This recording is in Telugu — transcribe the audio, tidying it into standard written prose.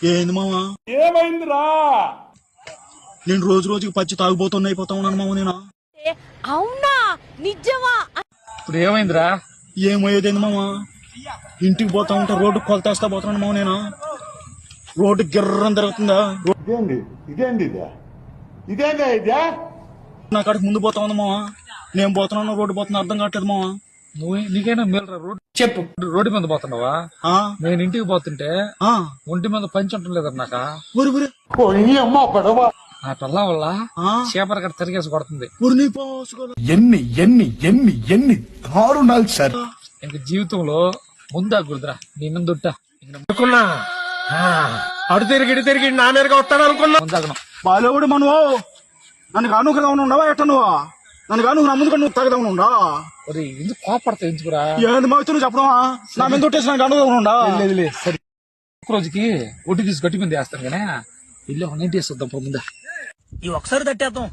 ఏంది మావా? ఏమైందిరా? నేను రోజు రోజుకి పచ్చి తాగుబోతున్నా అయిపోతా ఉన్నాను మామ నేను. అవునా నిజమా? ఇప్పుడు ఏమైందిరా? ఏమయ్యేదేంది మావా? ఇంటికి పోతా ఉంటే రోడ్డు కొలతేస్తా పోతున్నాను మావ నేను. రోడ్డు గిర్రం తిరుగుతుందా, ఇదే నా కాడికి ముందు పోతా ఉంది మావా. నేను పోతున్నాను, రోడ్డు పోతున్నా అర్థం కావట్లేదు మావా. నీకైనా మేలురా రోడ్డు. చెప్పు, రోడ్డు మీద పోతున్నావా? నేను ఇంటికి పోతుంటే ఒంటి మీద పంచి ఉంటలేదా నాక? నా పిల్లం వల్ల చేపర గట్ట తిరిగేసి కొడుతుంది. ఎన్ని ఎన్ని ఎన్ని ఎన్ని దారుణాలు సార్. ఇంక జీవితంలో ముందా గురుద్రా నీ మీద దొట్టా అనుకున్నా. అడు తిరిగి నా మీదగా వస్తాడు అనుకున్నా. ముందాగను బాలేవుడు మనవు నన్ను కానుకగా ఉండవా ఎట్ట నువ్వు? నన్ను కానుక నా ముందు నువ్వు తగ్గదా ఉండా? ఎందుకు కోపడతావు ఎందుకురా? ఏంది మాకు నువ్వు చెప్పడమా? నా మీద తొట్టేసి నాకు కానుకగా ఉండా? సరే ఒక రోజుకి ఒడ్డు తీసి గట్టి మీద వేస్తాను కానీ ఇల్లు 90 వేస్తుందాం ముందా. ఈ ఒకసారి తట్టేద్దాం.